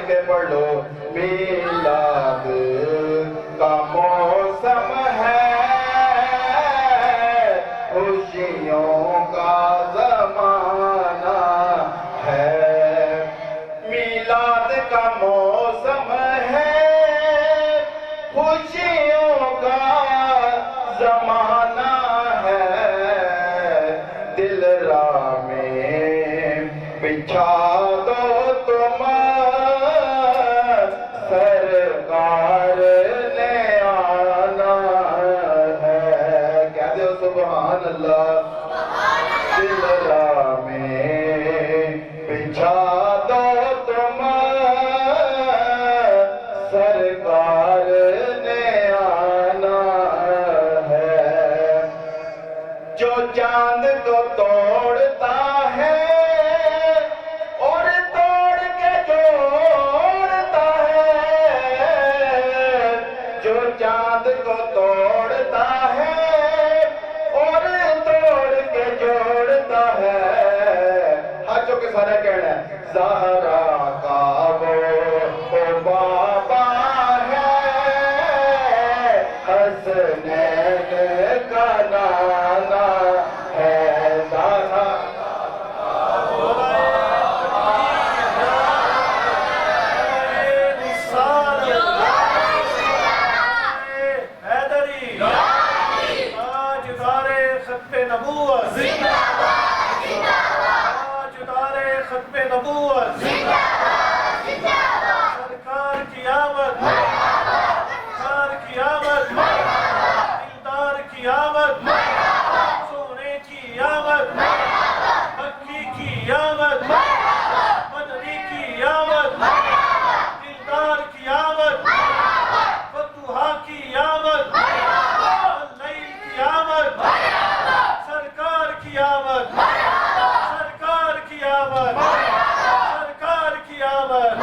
کے پڑھ لو میلاد کا موسم ہے خوشیوں کا زمانہ ہے میلاد کا موسم ہے خوشیوں کا زمانہ ہے دل راہ میں بچھا دو تم سرکار نے آنا ہے کہہ دو سبحان اللہ دل راہ میں بچھا دو تم سرکار نے آنا ہے جو چاند کو توڑتا ہے اور توڑ کے جوڑتا ہے جو چاند کو توڑتا ہے اور توڑ کے جوڑتا ہے ہاتھوں کے سارے کہنا ہے زہرا کا وہ بابا ہے حسنین کا نانا ہے زہرا سرکار کی آمد سرکار کی آمد دلدار کی آمد سونے کی آمد مکی کی آمد مدنی کی آمد دلدار کی آمد فتوحہ کی آمد اللیل کی آمد سرکار کی آمد سرکار کی آمد سرکار کی آمد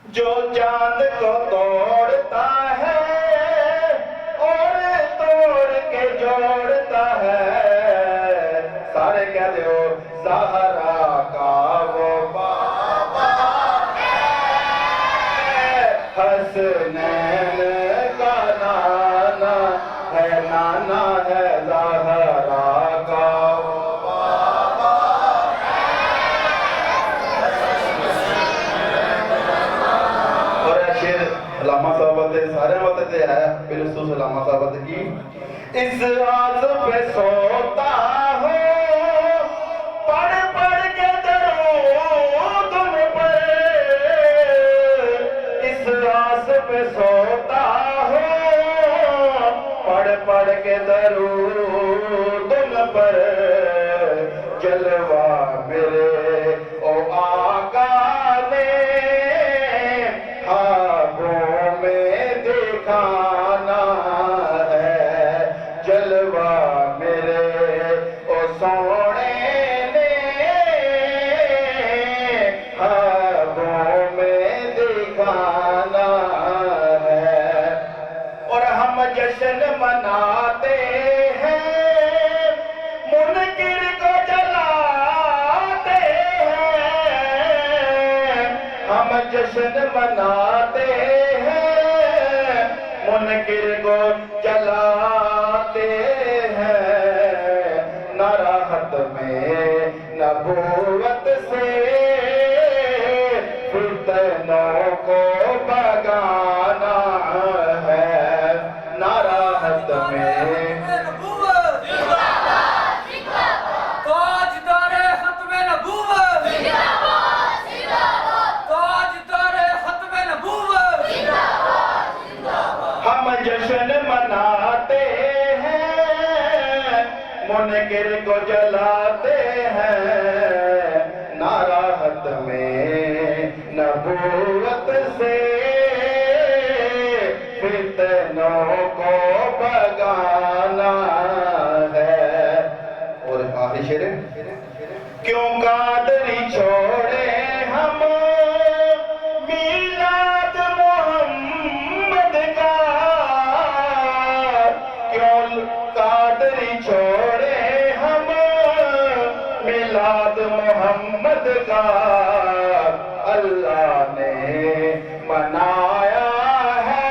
جو چاند کو توڑتا ہے اور توڑ کے جوڑتا ہے سارے کہہ دو زہرا کا وہ بابا ہے حسنین کا نانا ہے زہرا کا وہ بابا اور شیر علامہ صاحب تے سارے وقت تے ہے بالخصوص علامہ صاحب کی اس راز پہ سوتا ہو پڑھ پڑھ کے درود تم پر اس راز پہ سوتا ہو پڑھ پڑھ کے درود تم پر جلوہ میرے او آقا نے خوابوں میں دکھانا ہے جلوہ میرے او سونے نے خوابوں میں دکھانا ہے اور ہم جشن مناتے ہیں منکر کو جلاتے ہیں ہم جشن مناتے ہیں منکر کو جلاتے ہیں نہ راحت میں نبوت سے فتنوں کو بگانا ہے نہ راحت میں ہم جشن مناتے ہیں منکر کو جلاتے ہیں نہ راحت میں نبوت سے فتنوں کو بگانا ہے اور آخری شعر کیوں قادری چھوڑے ہم میلاد محمد کا کیوں قادری چھوڑے ہم میلاد محمد کا اللہ نے منایا ہے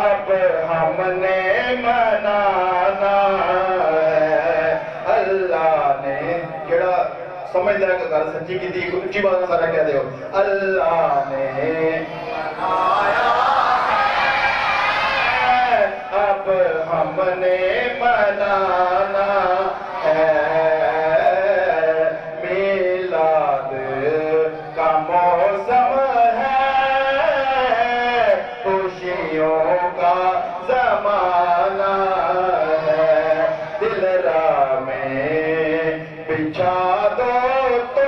اب ہم نے منانا ہے اللہ نے کیڑا سمجھدا ہے کہ گل سچی کی تھی اچھی بات سارا کہہ دیو اللہ نے منایا ہے اب ہم نے منانا ہے میلاد کا موسم ہے خوشیوں کا زمانہ ہے دل راہ میں بچھا دو تو